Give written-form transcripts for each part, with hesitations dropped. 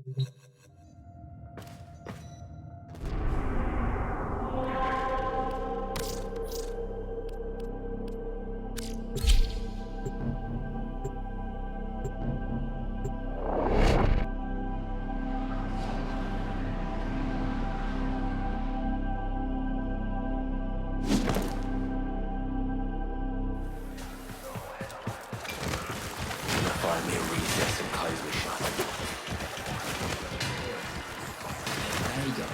Find me a recess and close the shop. There you go.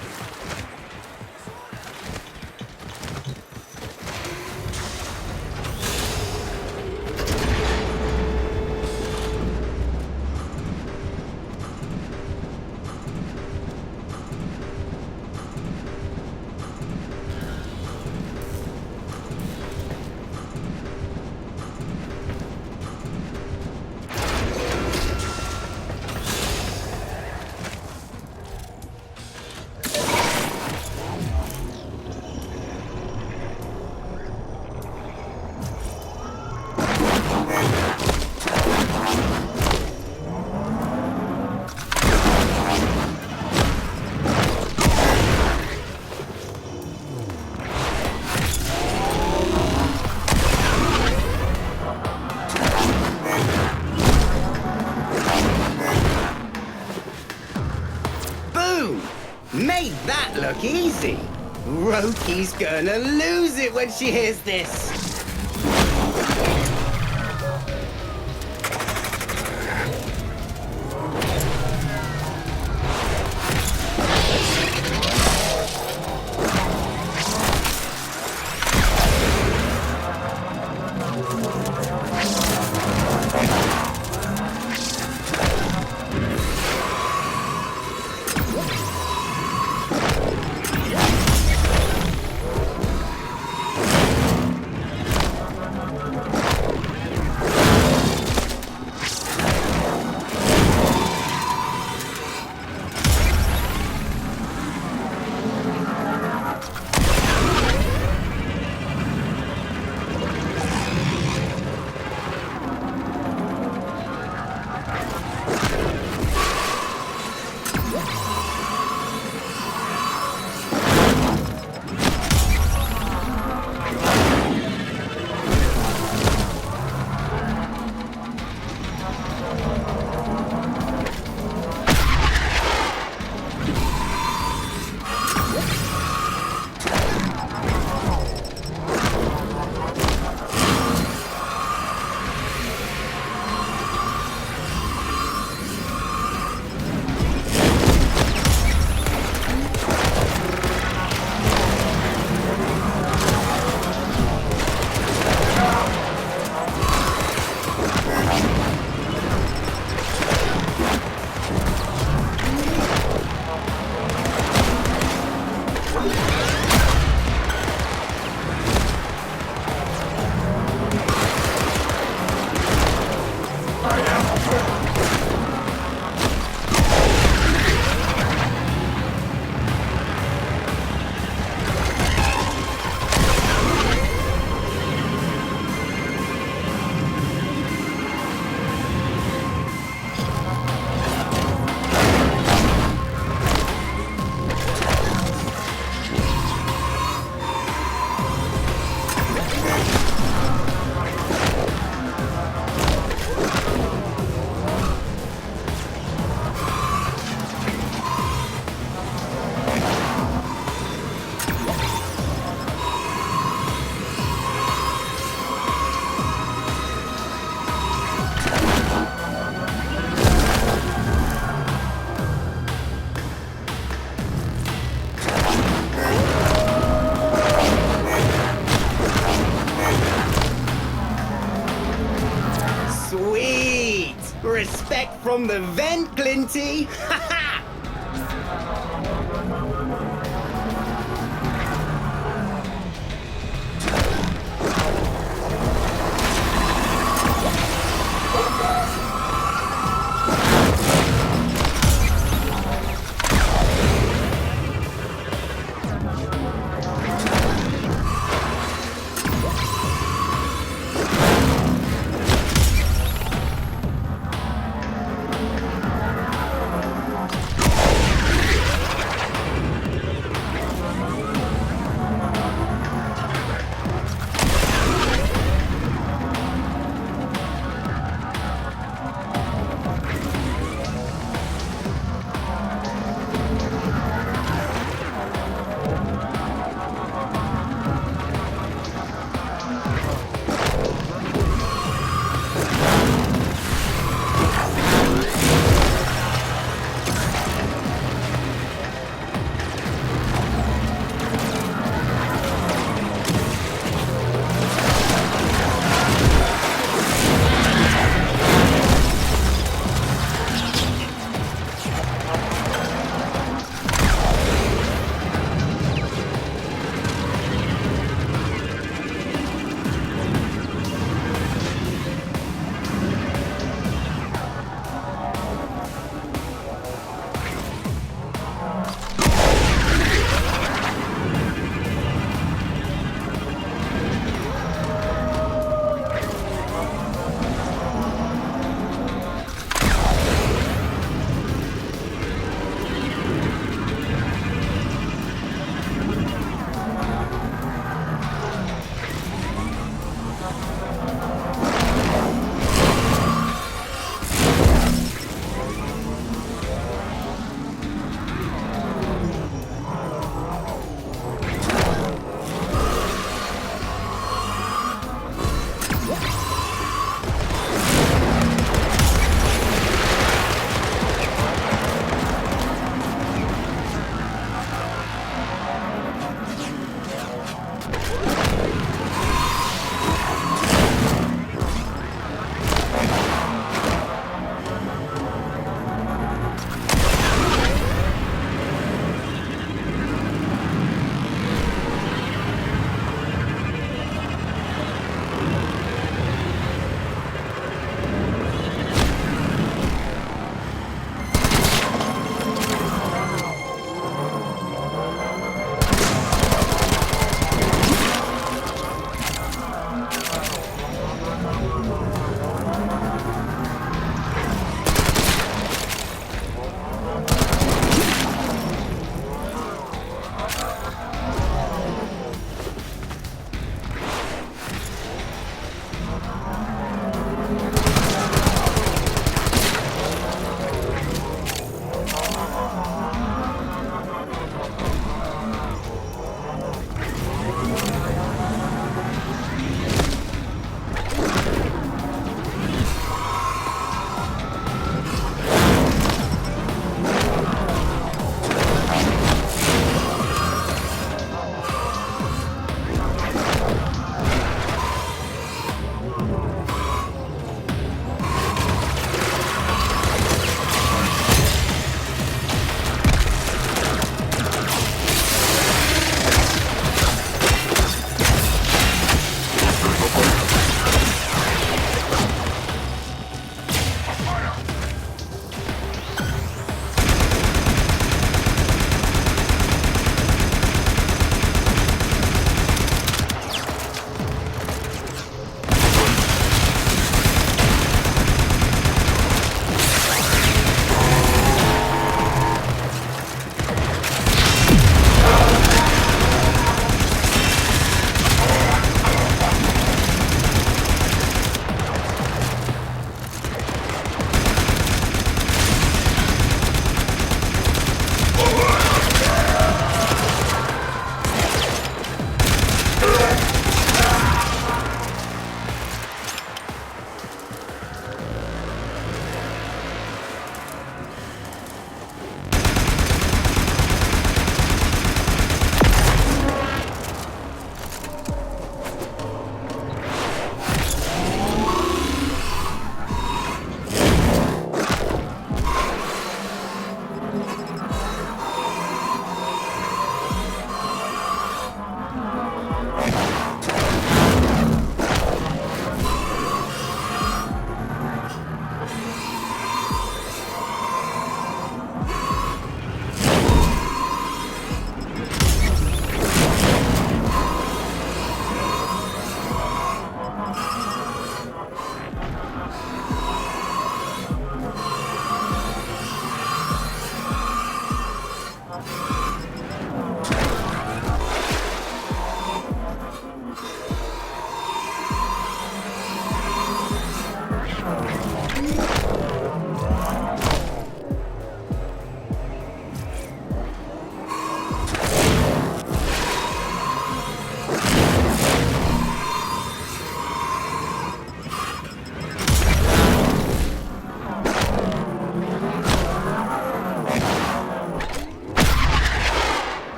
Made that look easy. Roki's gonna lose it when she hears this. Sweet! Respect from the vent, Glinty! Ha ha!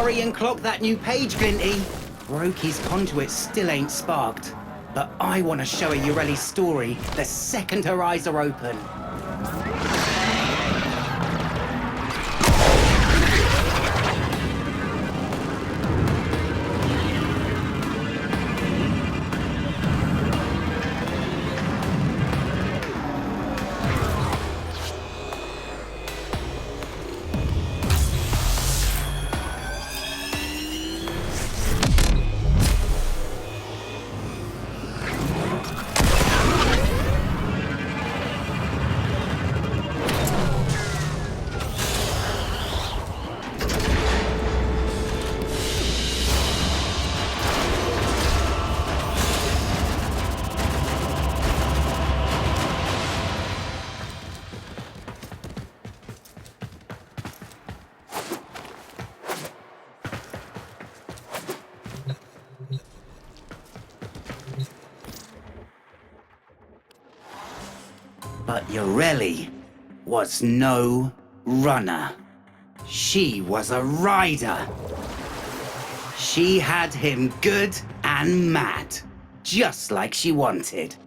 hurry and clock that new page, Glinty. Roki's conduit still ain't sparked. But I want to show her Ureli's story the second her eyes are open. But Ureli was no runner. She was a rider. She had him good and mad, just like she wanted.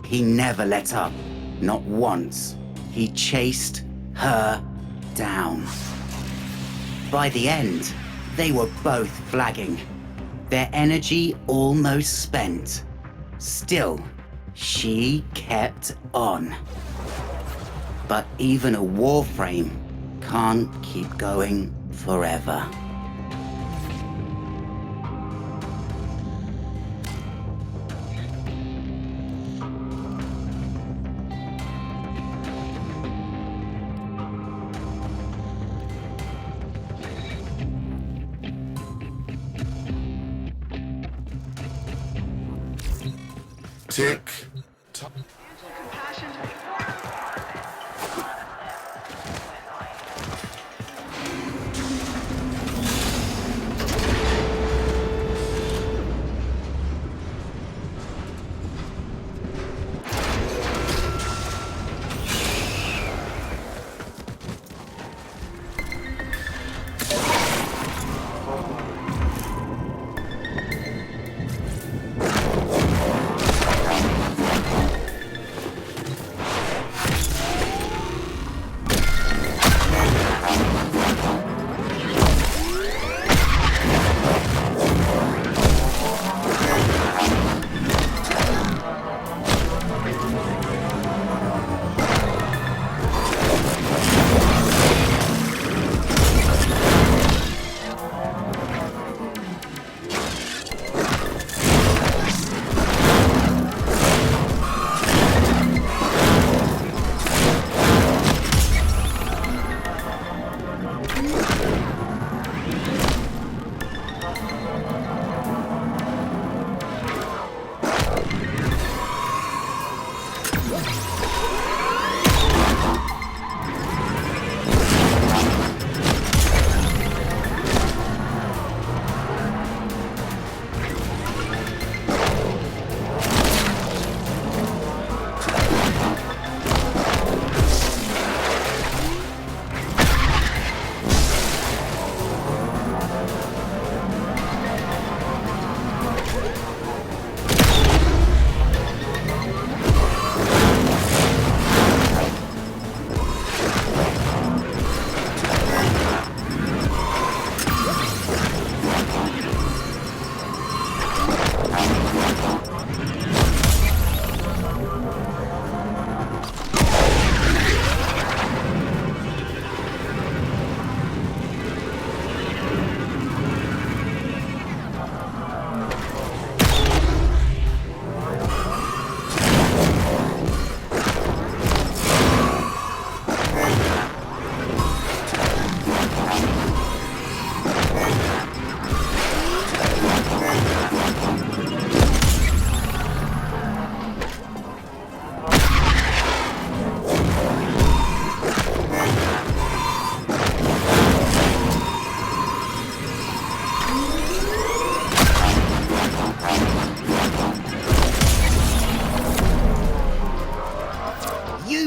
He never let up, not once. He chased her down. By the end, they were both flagging, their energy almost spent. Still, she kept on. But even a Warframe can't keep going forever. Tick. Tock.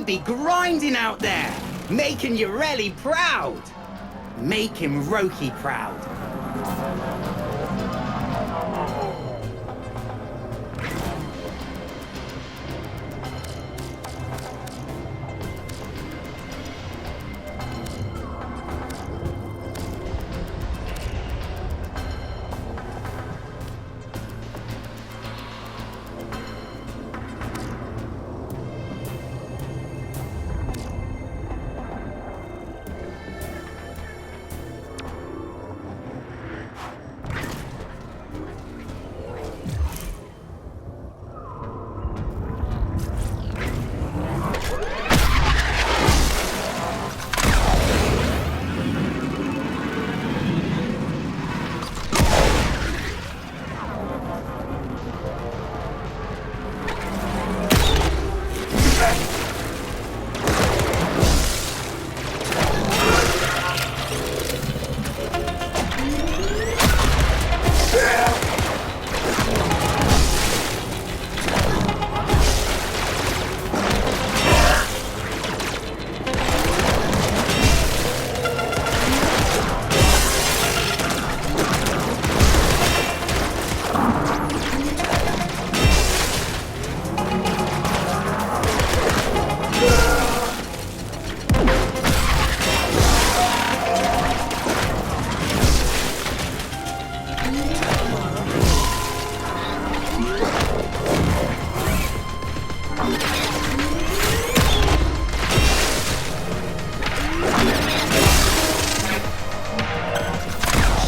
Be grinding out there, making Ureli proud. Make him Roki proud.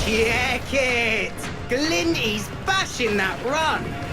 Check it! Glinty's bashing that run!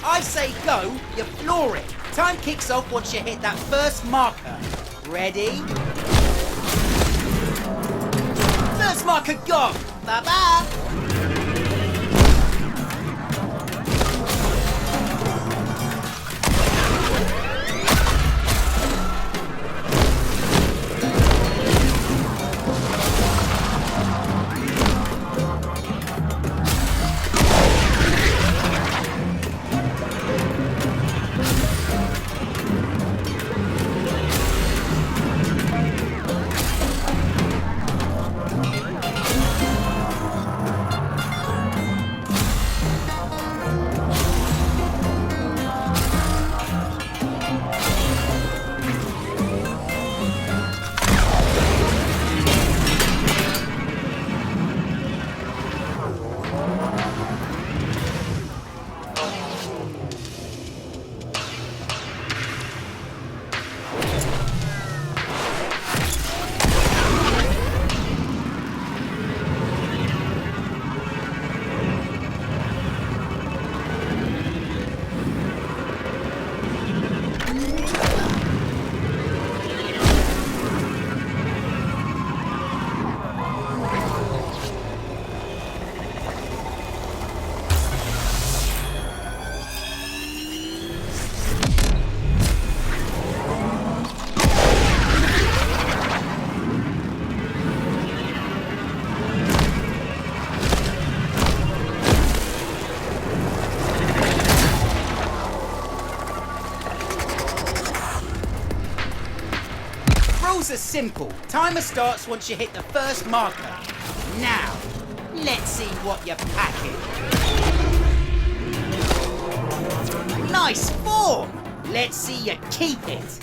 I say go, you floor it. Time kicks off once you hit that first marker. Ready? First marker gone. Bye-bye. simple. Timer starts once you hit the first marker. Now, let's see what you're packing. Nice form! Let's see you keep it.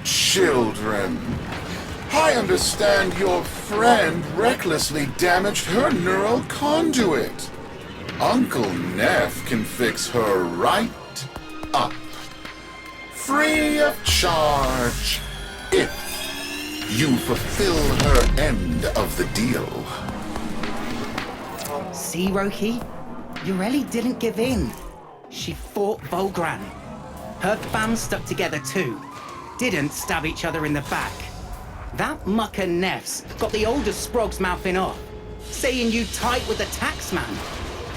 Children, I understand your friend recklessly damaged her neural conduit. Uncle Neff can fix her right up. Free of charge. If you fulfill her end of the deal. See, Roki? Ureli didn't give in. She fought Volgran. Her fam stuck together too. Didn't stab each other in the back. That mucker Neff's got the older Sprog's mouthing off, saying you tight with the taxman,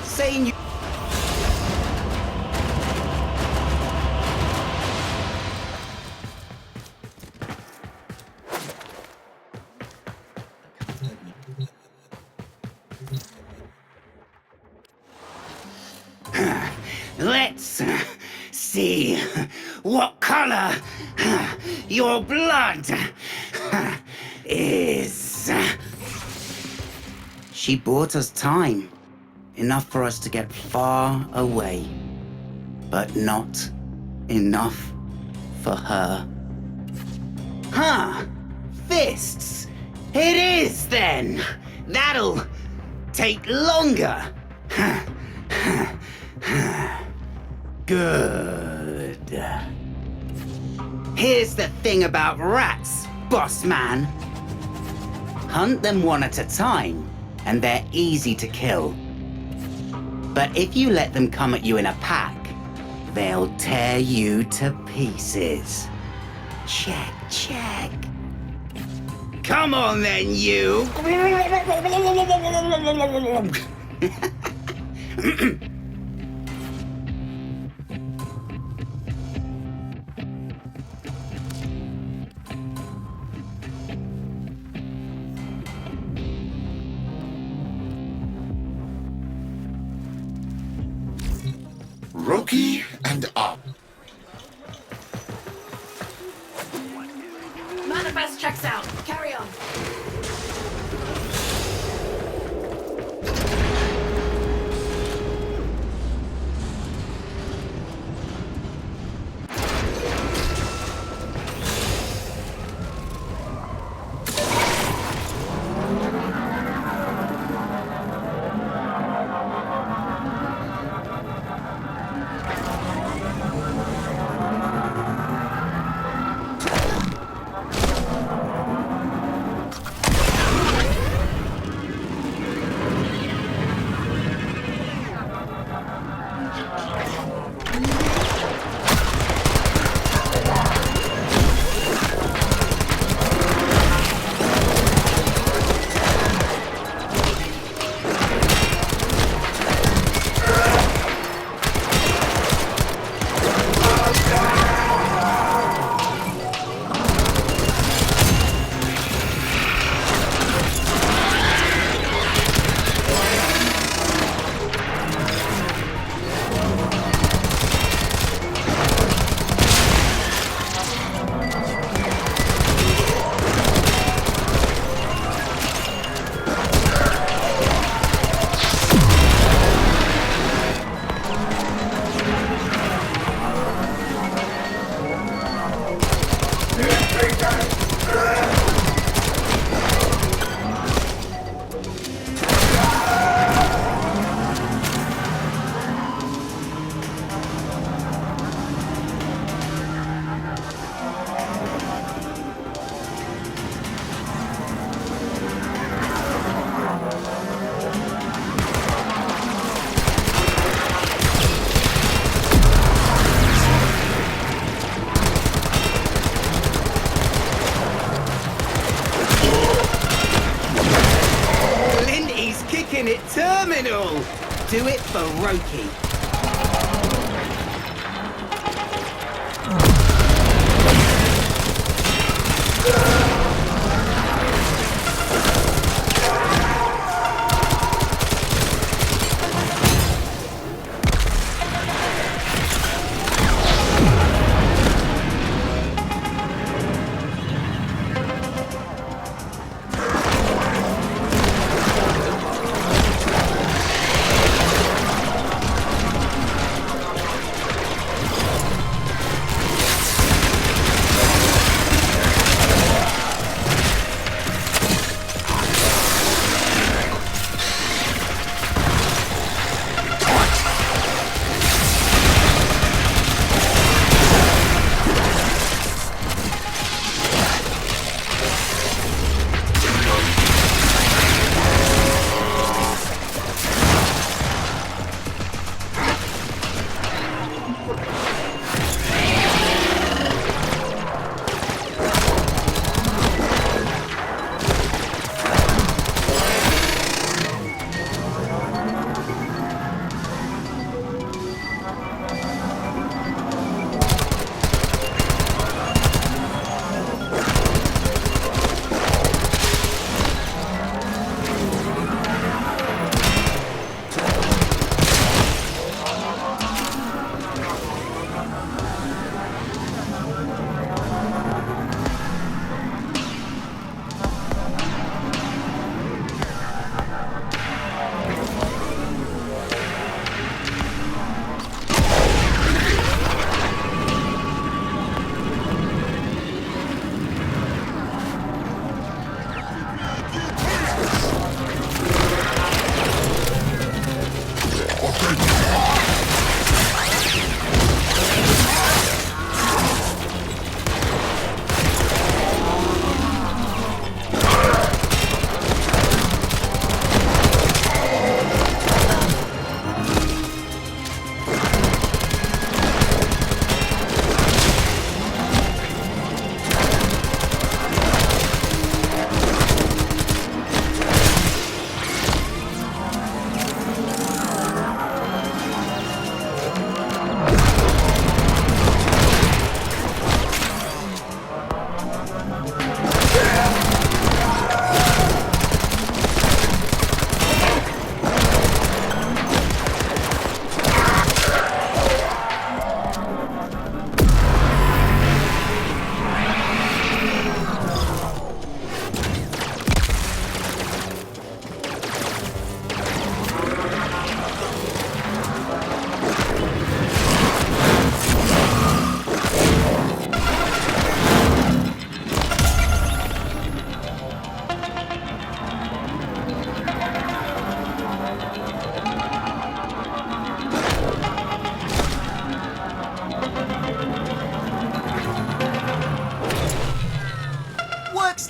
saying you... Let's see what color your blood is. She bought us time, enough for us to get far away, but not enough for her. Huh, fists. It is then. That'll take longer. Good. Here's the thing about rats, boss man. Hunt them one at a time, and they're easy to kill. But if you let them come at you in a pack, they'll tear you to pieces. Check, check. Come on then, you! Roki and up. Manifest checks out. Carry on. Terminal! Do it for Roki.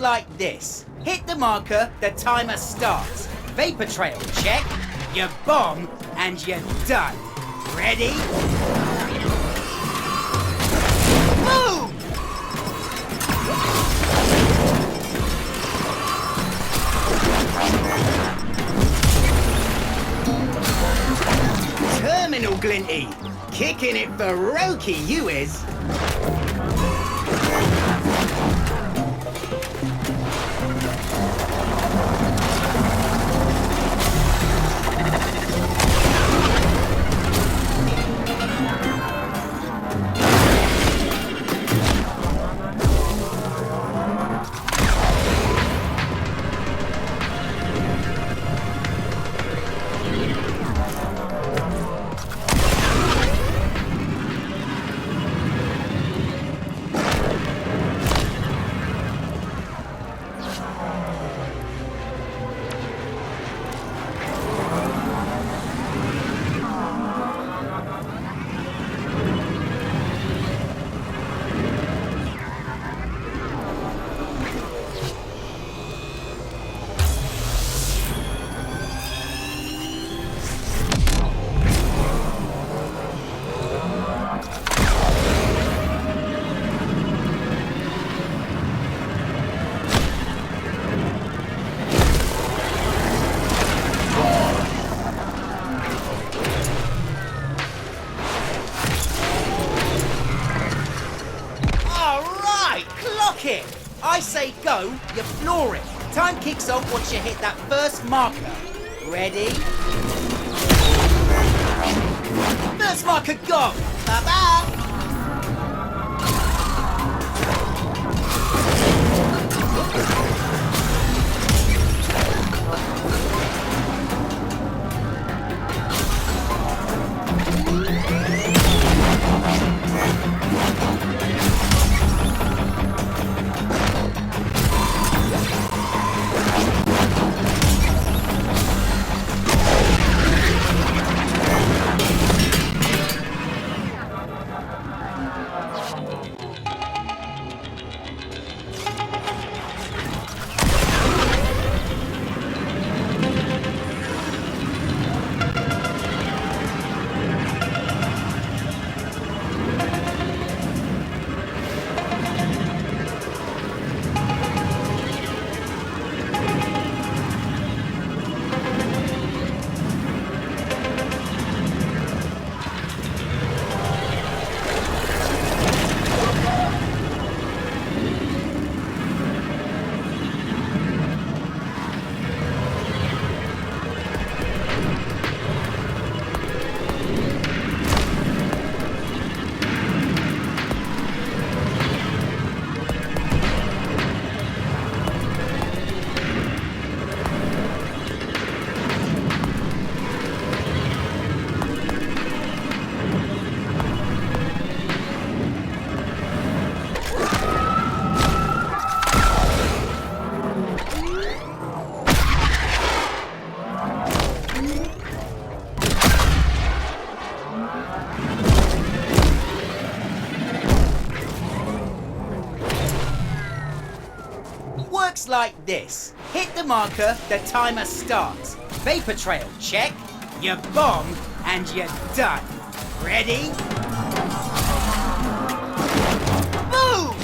Like this. Hit the marker, the timer starts. Vapor trail, check. You bomb, and you're done. Ready? Move! Terminal, Glinty. Kicking it for Roki, you is. I say go, you floor it. Time kicks off once you hit that first marker. Ready? First marker gone. Bye-bye. Works like this. Hit the marker, the timer starts. Vapor trail, check. You bomb, and you're done. Ready? Boom!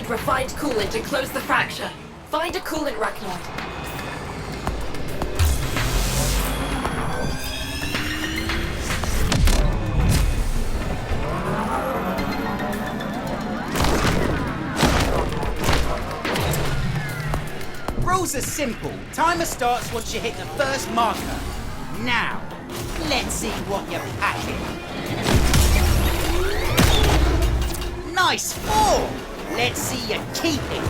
Refined coolant to close the fracture. Find a coolant Ragnar. Rules are simple. Timer starts once you hit the first marker. Now, let's see what you're packing. Nice form! Let's see you keep it.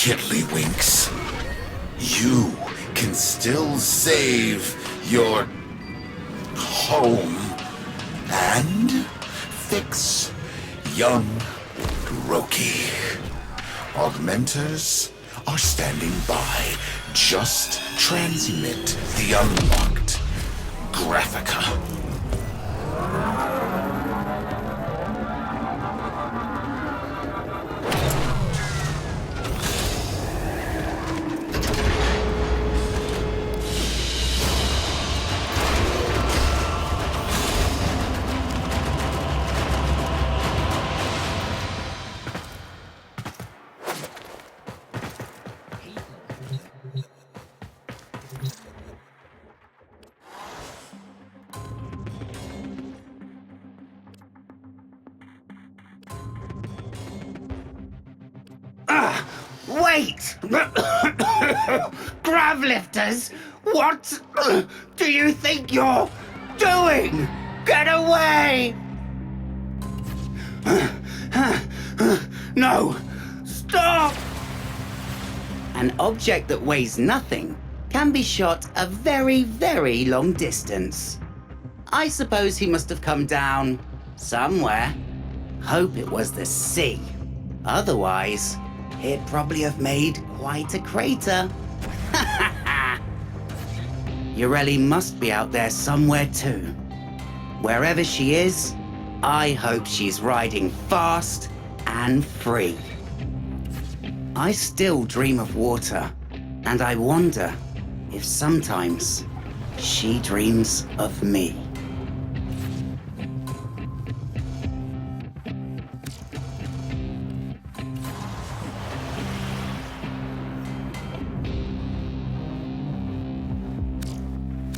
Kiddlywinks. You can still save your home and fix young Roki. Augmenters are standing by. Just transmit the unlocked Graphica. Wait! Gravelifters! What do you think you're doing? Get away! No! Stop! An object that weighs nothing can be shot a very, very long distance. I suppose he must have come down somewhere. Hope it was the sea. Otherwise, he'd probably have made quite a crater. Ureli must be out there somewhere too. Wherever she is, I hope she's riding fast and free. I still dream of water, and I wonder if sometimes she dreams of me.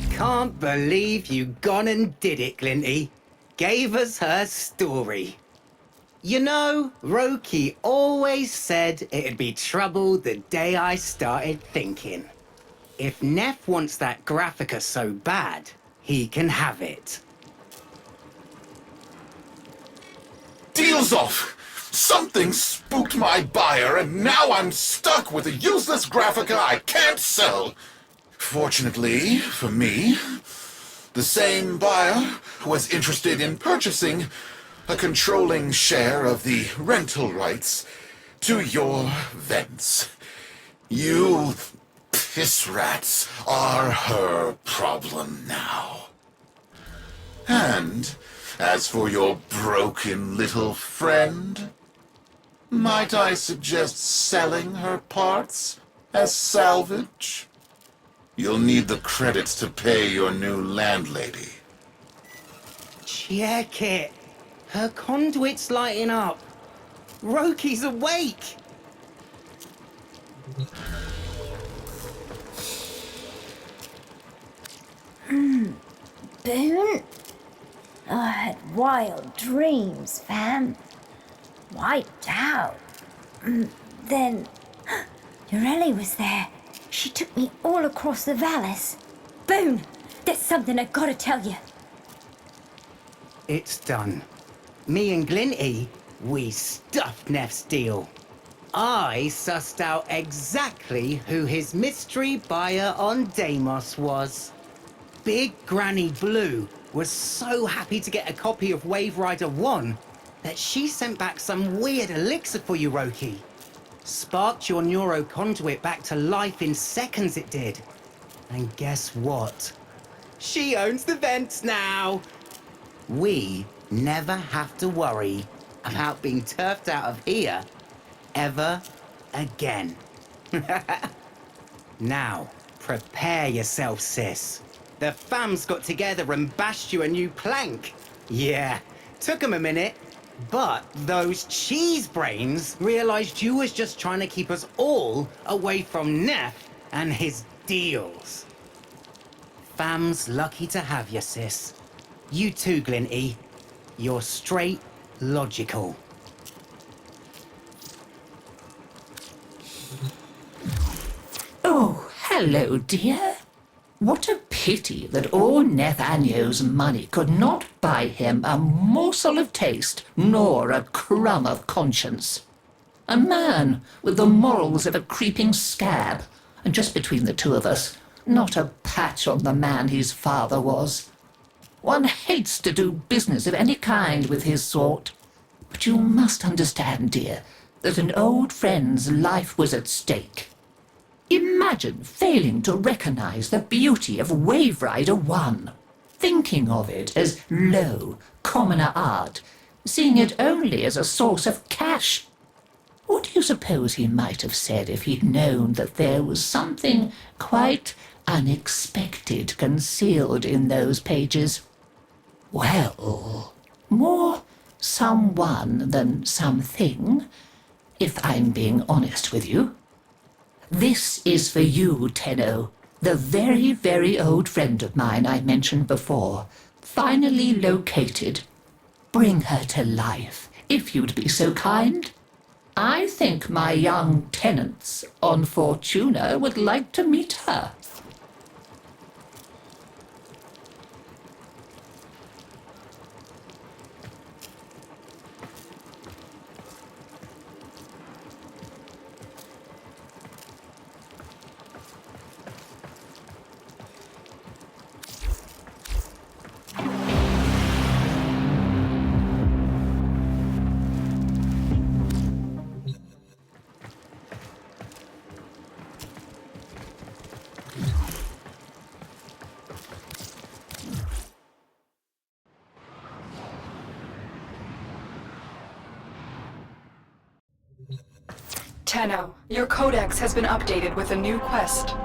Can't believe you gone and did it, Glinty. Gave us her story. You know, Roki always said it'd be trouble the day I started thinking. If Neff wants that Graphica so bad, he can have it. Deal's off! Something spooked my buyer, and now I'm stuck with a useless Graphica I can't sell. Fortunately for me, the same buyer was interested in purchasing a controlling share of the rental rights to your vents. You piss rats are her problem now. And as for your broken little friend, might I suggest selling her parts as salvage? You'll need the credits to pay your new landlady. Check it. Her conduit's lighting up. Roki's awake. Boone? I had wild dreams, fam. Wiped out. Then, Ureli was there. She took me all across the valleys. Boone, there's something I gotta tell you. It's done. Me and Glinty, we stuffed Neff's deal. I sussed out exactly who his mystery buyer on Deimos was. Big Granny Blue was so happy to get a copy of Wave Rider 1 that she sent back some weird elixir for you, Roki. Sparked your neuroconduit back to life in seconds, it did. And guess what? She owns the vents now. We never have to worry about being turfed out of here ever again. Now, prepare yourself, sis. The fams got together and bashed you a new plank. Yeah, took 'em a minute. But those cheese brains realized you was just trying to keep us all away from Neff and his deals. Fam's lucky to have you, sis. You too, Glinty. You're straight logical. Oh, hello, dear. What a pity that all Nathaniel's money could not buy him a morsel of taste, nor a crumb of conscience. A man with the morals of a creeping scab, and just between the two of us, not a patch on the man his father was. One hates to do business of any kind with his sort. But you must understand, dear, that an old friend's life was at stake. Imagine failing to recognize the beauty of Wave Rider 1, thinking of it as low, commoner art, seeing it only as a source of cash. What do you suppose he might have said if he'd known that there was something quite unexpected concealed in those pages? Well, more someone than something, if I'm being honest with you. This is for you, Tenno, the very, very old friend of mine I mentioned before, finally located. Bring her to life, if you'd be so kind. I think my young tenants on Fortuna would like to meet her. Tenno, your codex has been updated with a new quest.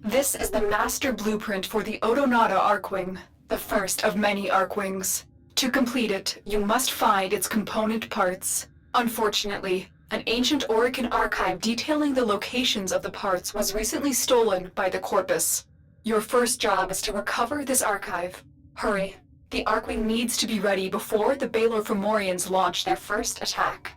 This is the master blueprint for the Odonata Archwing, the first of many Archwings. To complete it, you must find its component parts. Unfortunately, an ancient Orokin archive detailing the locations of the parts was recently stolen by the Corpus. Your first job is to recover this archive. Hurry. The Archwing needs to be ready before the Baelor Fomorians launch their first attack.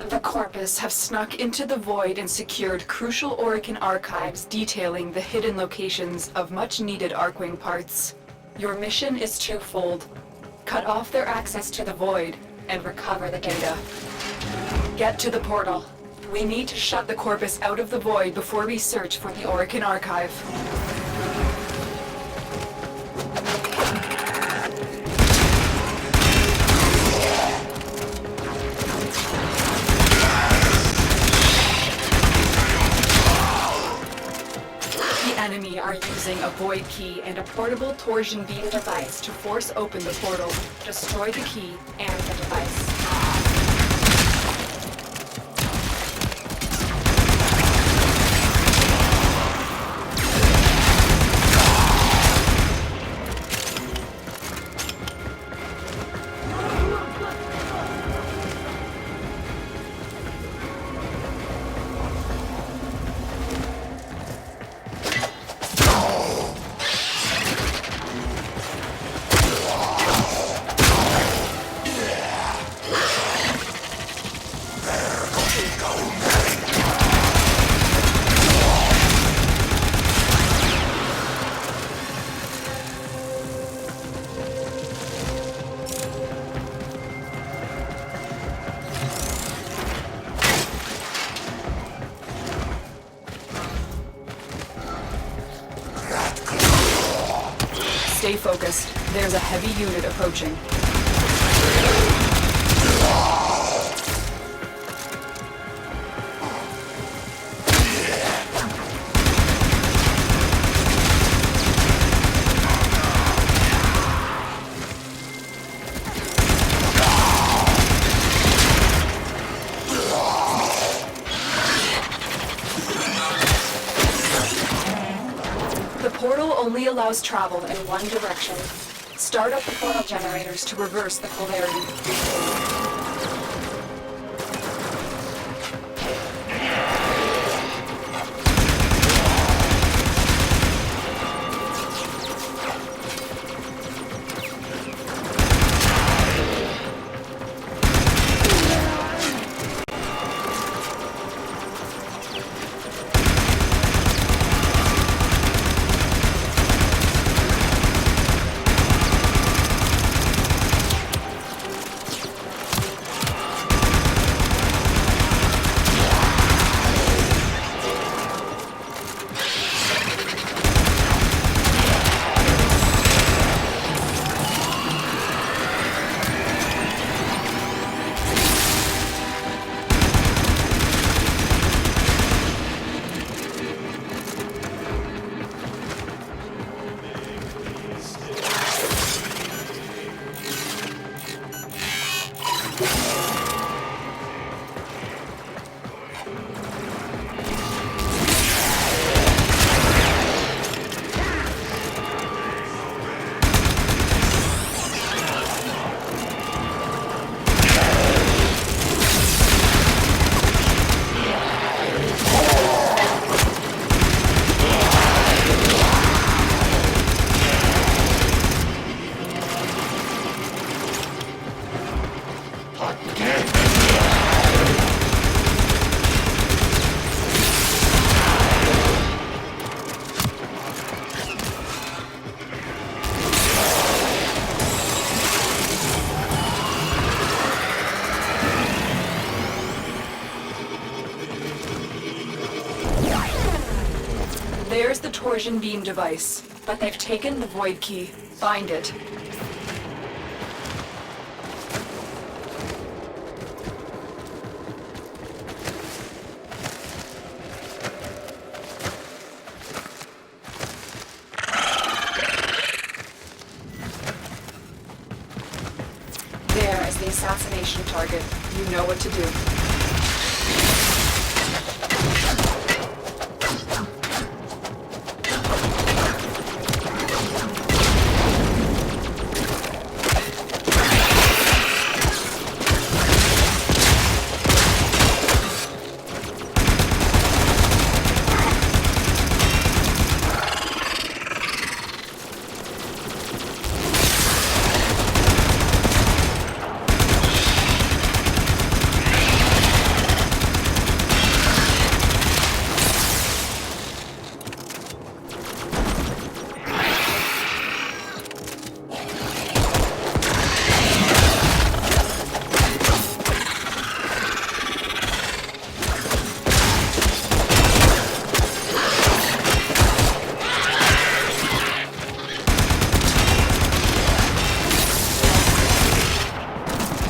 The Corpus have snuck into the Void and secured crucial Orokin archives detailing the hidden locations of much-needed Archwing parts. Your mission is twofold. Cut off their access to the Void and recover the data. Get to the portal. We need to shut the Corpus out of the Void before we search for the Orokin archive. Enemy are using a void key and a portable torsion beam device to force open the portal, destroy the key and the device. Stay focused. There's a heavy unit approaching. The portal only allows travel in one direction. Start up the portal generators to reverse the polarity. torsion beam device, but they've taken the void key. Find it. There is the assassination target. You know what to do.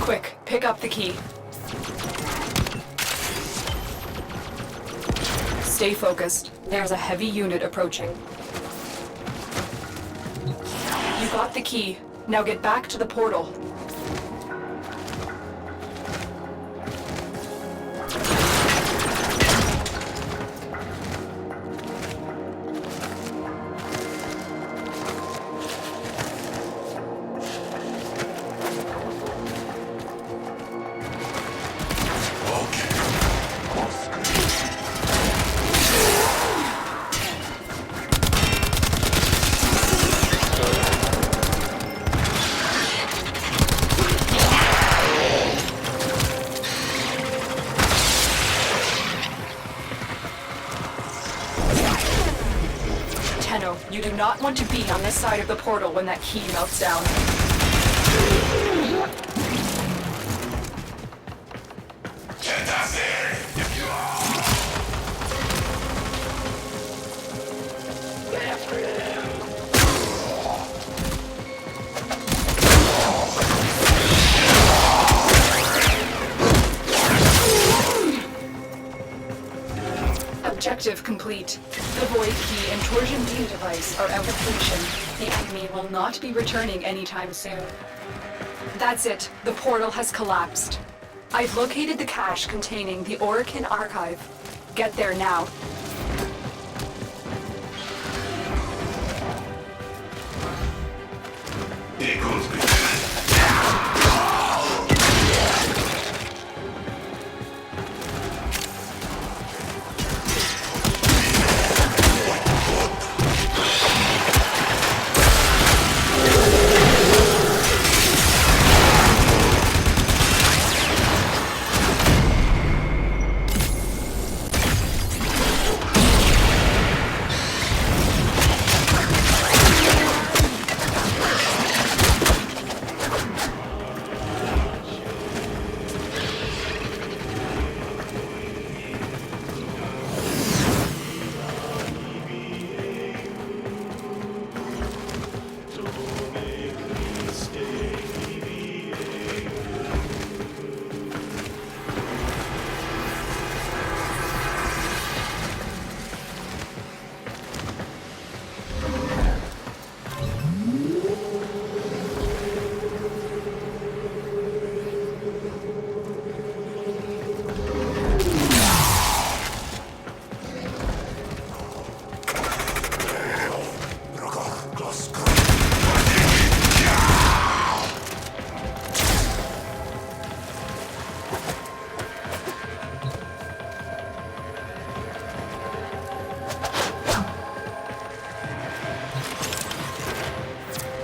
Quick, pick up the key. Stay focused. There's a heavy unit approaching. You got the key. Now get back to the portal. You do not want to be on this side of the portal when that key melts down. Get up there if you are. Objective complete. The void key and torsion beam device are out of mission. The enemy will not be returning anytime soon. That's it. The portal has collapsed. I've located the cache containing the Orokin archive. Get there now. Here goes the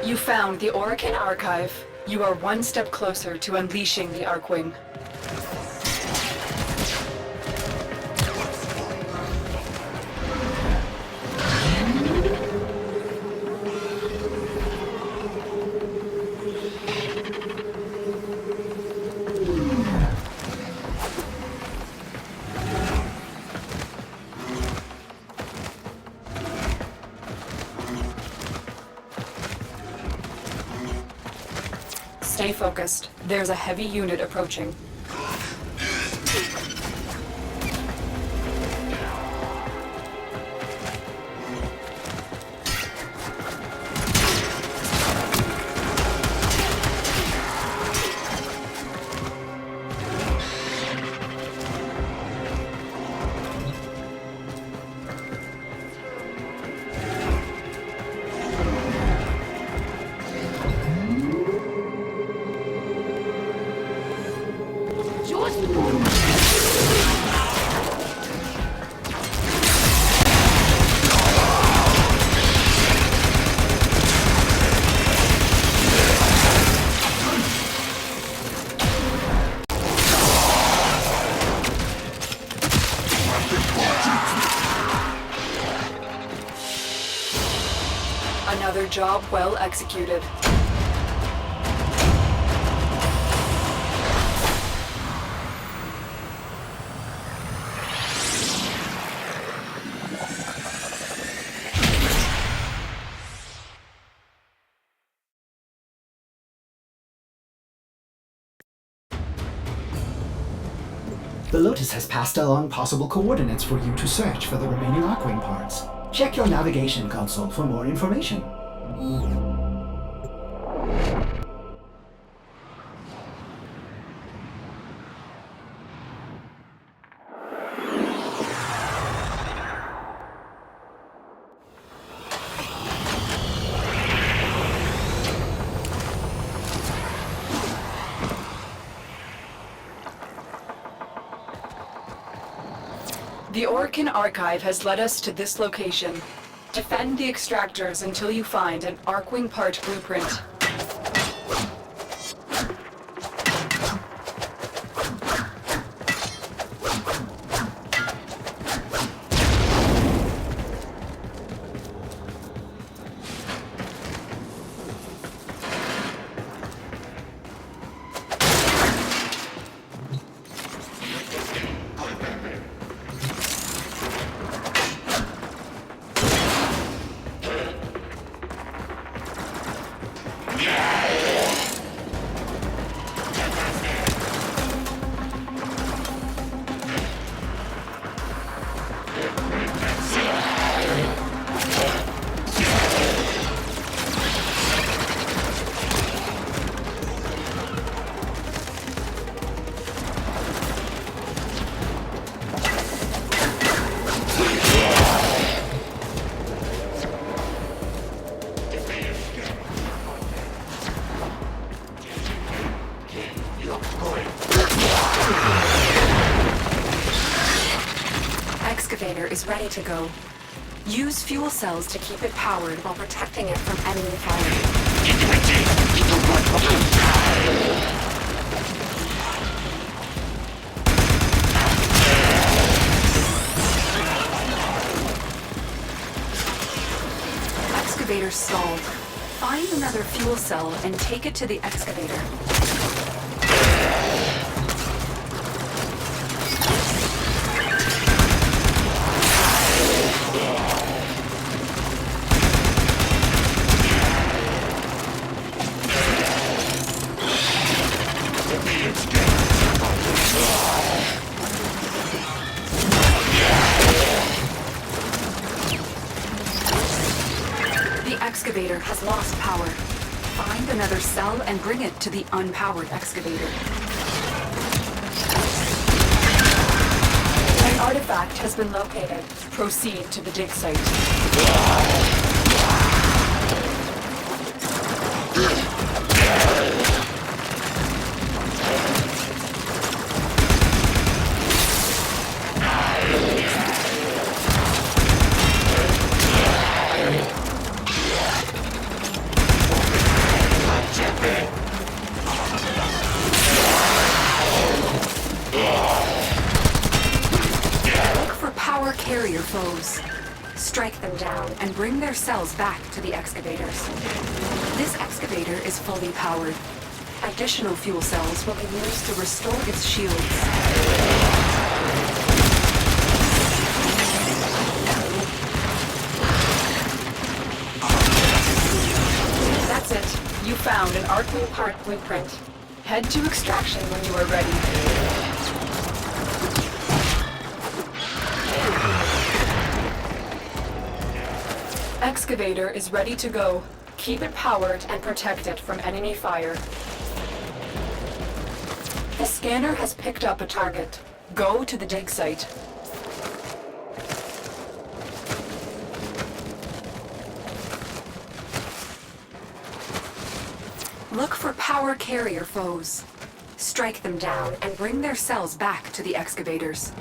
You found the Orokin archive. You are one step closer to unleashing the Arkwing. Stay focused. There's a heavy unit approaching. Another job well executed. The Lotus has passed along possible coordinates for you to search for the remaining Arcwing parts. Check your navigation console for more information. The Orkin Archive has led us to this location. Defend the extractors until you find an Arcwing part blueprint. Excavator is ready to go. Use fuel cells to keep it powered while protecting it from enemy fire. Excavator stalled. Find another fuel cell and take it to the excavator. The excavator has lost power. Find another cell and bring it to the unpowered excavator. An artifact has been located. Proceed to the dig site. Carrier foes. Strike them down and bring their cells back to the excavators. This excavator is fully powered. Additional fuel cells will be used to restore its shields. That's it. You found an Arcwing part blueprint. Head to extraction when you are ready. Excavator is ready to go. Keep it powered and protect it from enemy fire. The scanner has picked up a target. Go to the dig site. Look for power carrier foes. Strike them down and bring their cells back to the excavators.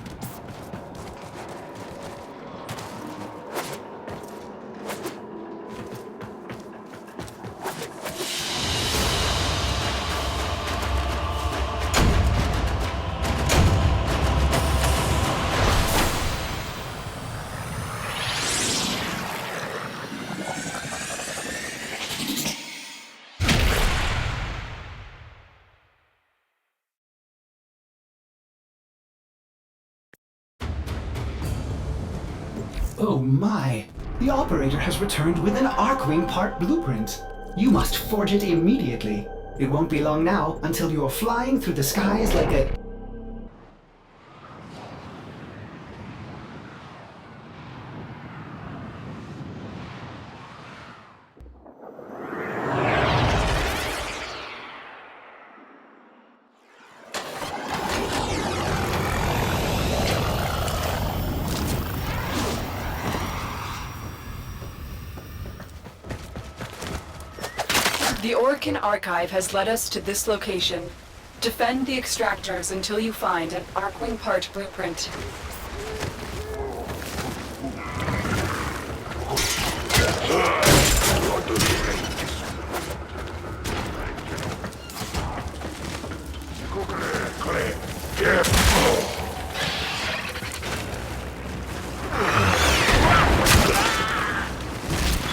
Oh my! The operator has returned with an Arcwing part blueprint. You must forge it immediately. It won't be long now until you are flying through the skies like a... The Orkin Archive has led us to this location. Defend the extractors until you find an Arcwing part blueprint.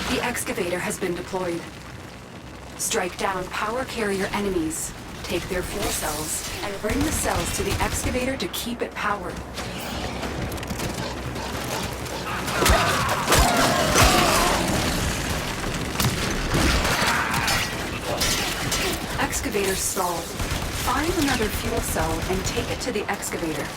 The excavator has been deployed. Strike down power carrier enemies, take their fuel cells, and bring the cells to the excavator to keep it powered. Excavator stalled. Find another fuel cell and take it to the excavator.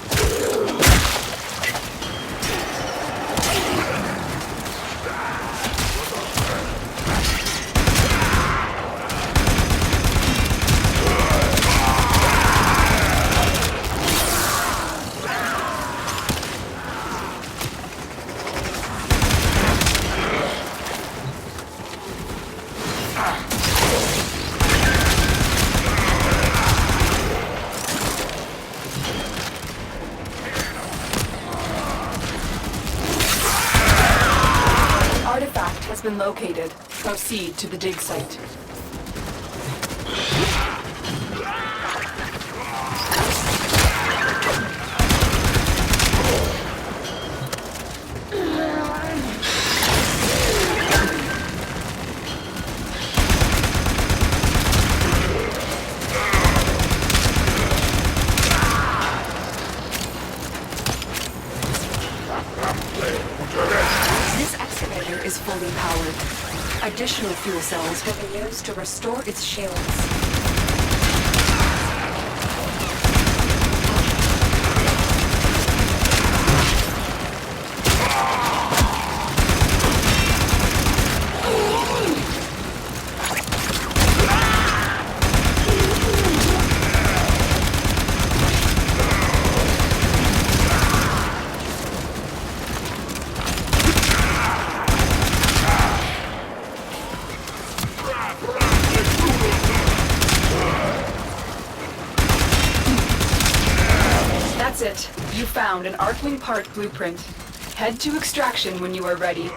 Has been located. Proceed to the dig site. This excavator is fully powered. Additional fuel cells will be used to restore its shields. That's it. You found an Arcwing part blueprint. Head to extraction when you are ready.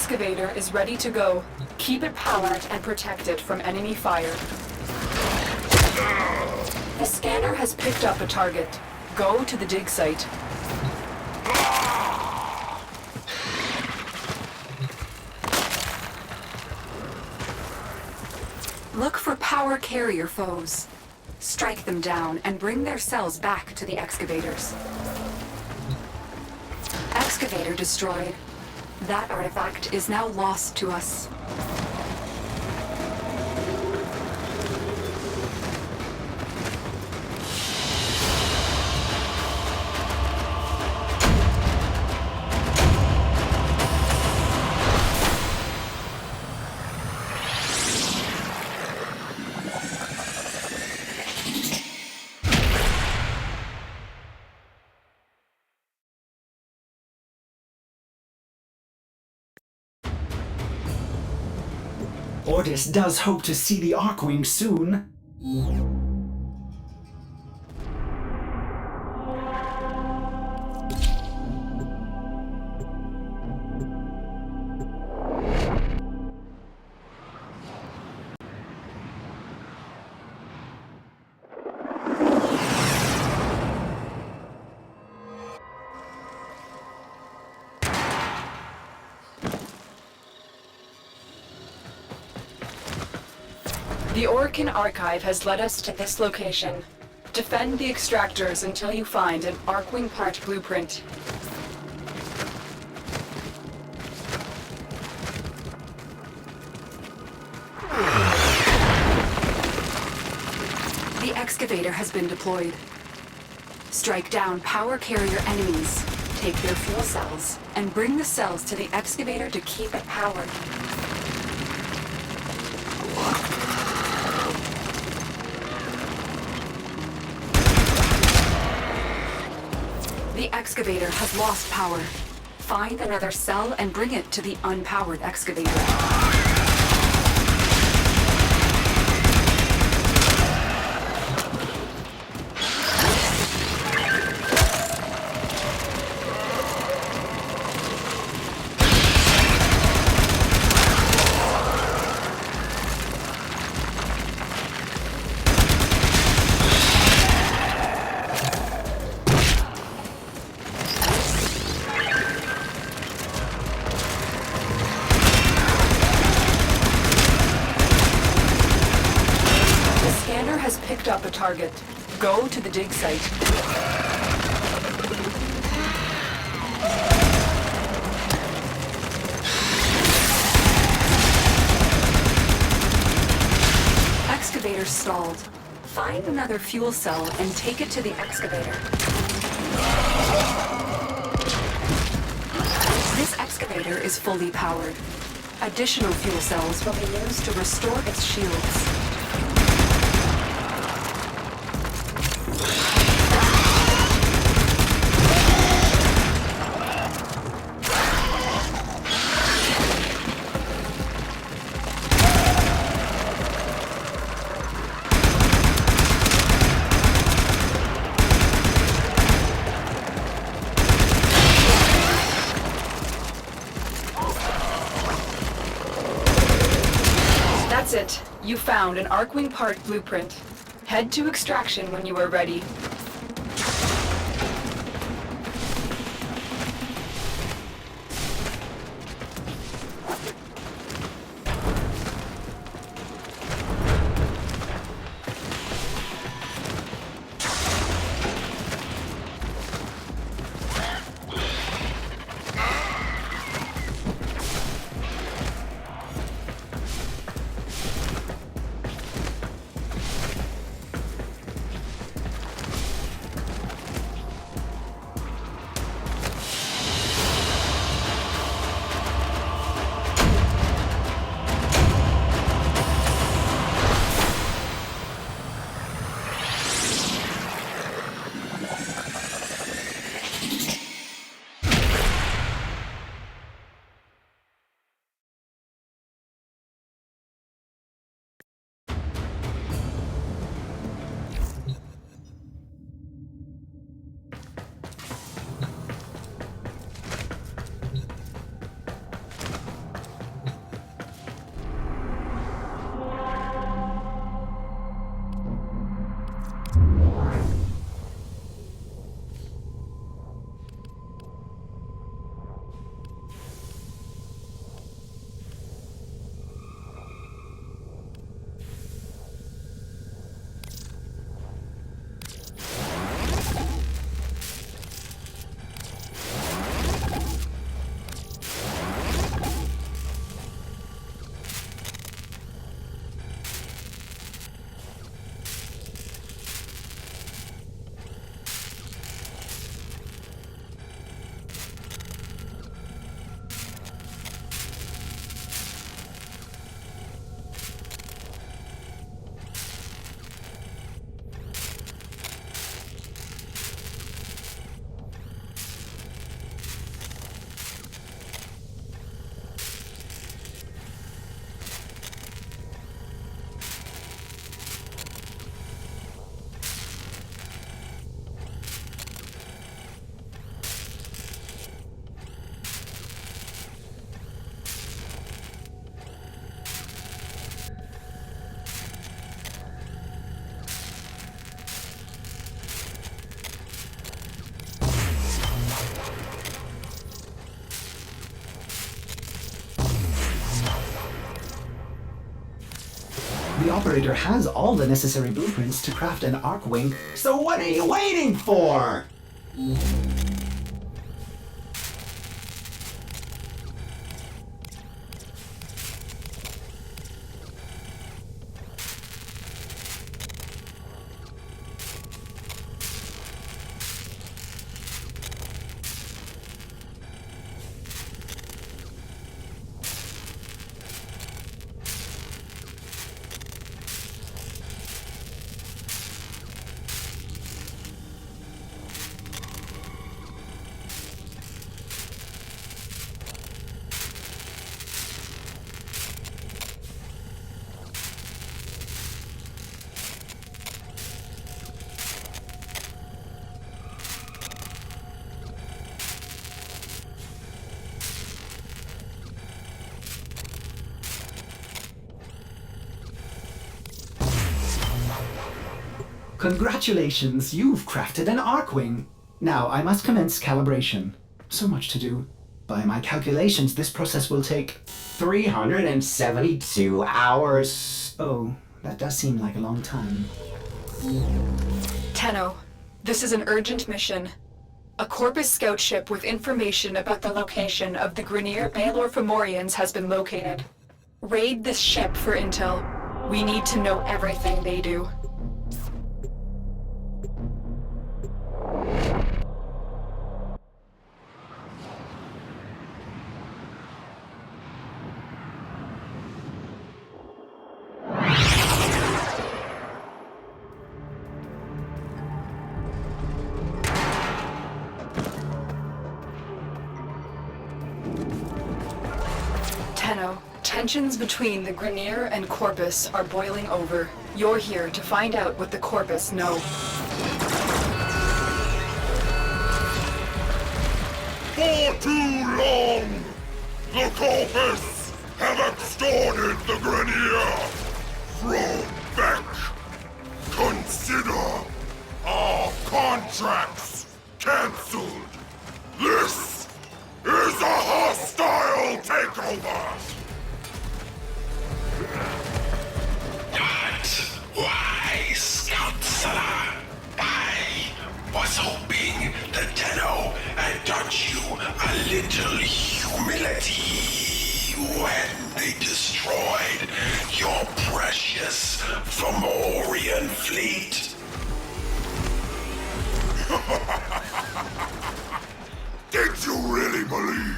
excavator is ready to go. Keep it powered and protect it from enemy fire. The scanner has picked up a target. Go to the dig site. Look for power carrier foes. Strike them down and bring their cells back to the excavators. Excavator destroyed. That artifact is now lost to us. Ordis does hope to see the Arkwing soon. The Orkin Archive has led us to this location. Defend the extractors until you find an Arkwing part blueprint. The excavator has been deployed. Strike down power carrier enemies, take their fuel cells, and bring the cells to the excavator to keep it powered. The excavator has lost power. Find another cell and bring it to the unpowered excavator. Picked up a target. Go to the dig site. Excavator stalled. Find another fuel cell and take it to the excavator. This excavator is fully powered. Additional fuel cells will be used to restore its shields. That's it. You found an Arkwing part blueprint. Head to extraction when you are ready. The operator has all the necessary blueprints to craft an Arkwing, so what are you waiting for? Congratulations, you've crafted an Arkwing. Now I must commence calibration. So much to do. By my calculations, this process will take 372 hours. Oh, that does seem like a long time. Tenno, this is an urgent mission. A Corpus scout ship with information about the location of the Grineer Baelor Fomorians has been located. Raid this ship for intel. We need to know everything they do. Tenno, tensions between the Grineer and Corpus are boiling over. You're here to find out what the Corpus know. For too long, the Corpus have extorted the Grineer. Throw back. Consider our contracts cancelled. This is a hostile takeover. Not wise, Counselor. I was hoping that Tenno had taught you a little humility when they destroyed your precious Fomorian fleet. Did you really believe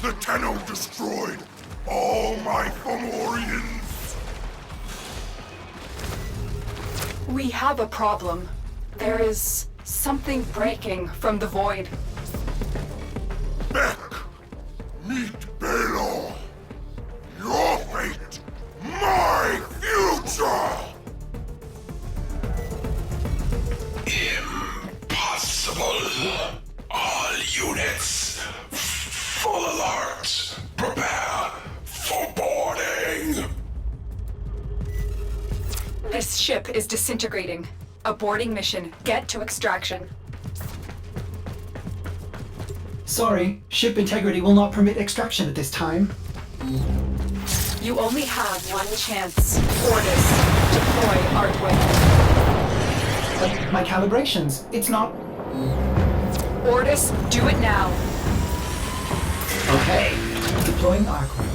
that Tenno destroyed all my Fomorians? We have a problem. There is something breaking from the void. Beck, meet Baelor. Your fate, my future! Impossible. All units, full alert. Prepare for boarding. This ship is disintegrating. Aborting mission. Get to extraction. Sorry, ship integrity will not permit extraction at this time. You only have one chance. Ordis, deploy Arkwing. But my calibrations, it's not... Ordis, do it now. Okay, deploying Arkwing.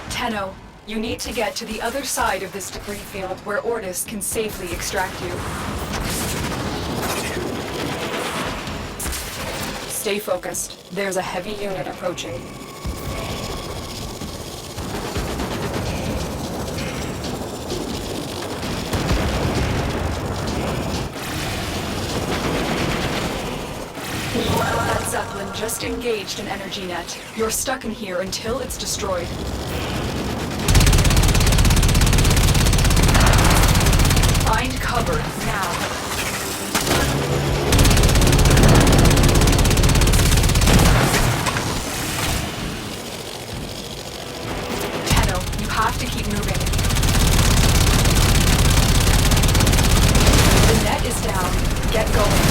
Tenno, you need to get to the other side of this debris field where Ordis can safely extract you. Stay focused. There's a heavy unit approaching. That Zeppelin just engaged an energy net. You're stuck in here until it's destroyed. Find cover now. Tenno, you have to keep moving. The net is down. Get going.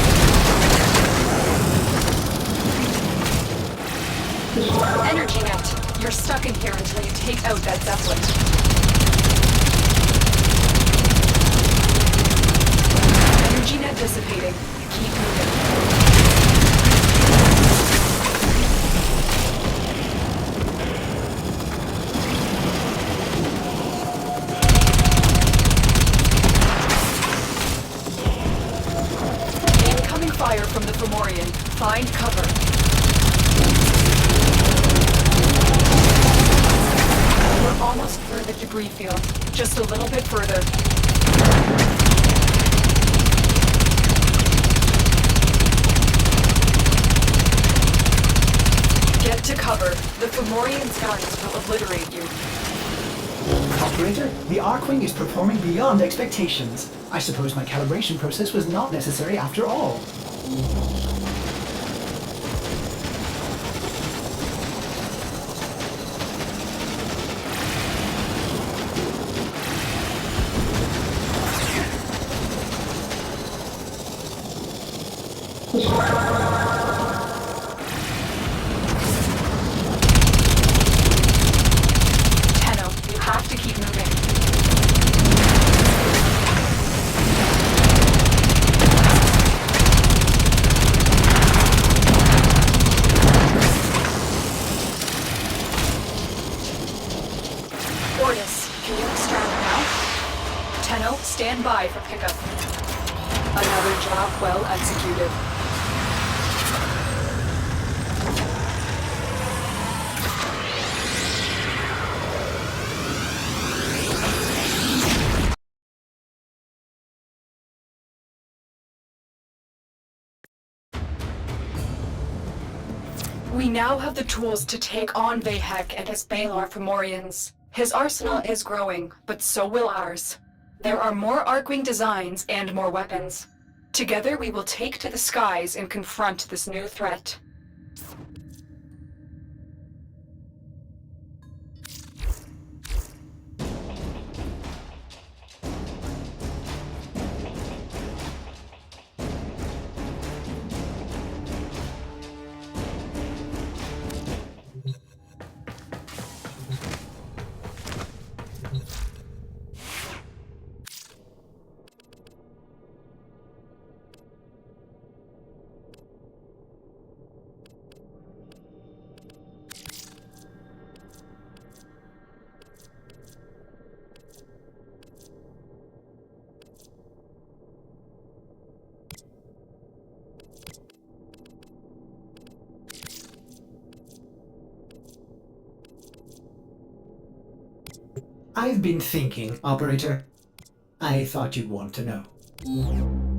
in here until you take out that Zeppelin. Energy net dissipating. Keep moving. Incoming fire from the Fomorian. Find cover. We're almost through the debris field. Just a little bit further. Get to cover. The Fomorian's guns will obliterate you. Operator, the Arkwing is performing beyond expectations. I suppose my calibration process was not necessary after all. Tenno, you have to keep moving. Ordis, can you extract now? Tenno, stand by for pickup. Another job well executed. We now have the tools to take on Vahek and his Balar Fomorians. His arsenal is growing, but so will ours. There are more Arkwing designs and more weapons. Together we will take to the skies and confront this new threat. I've been thinking, Operator. I thought you'd want to know.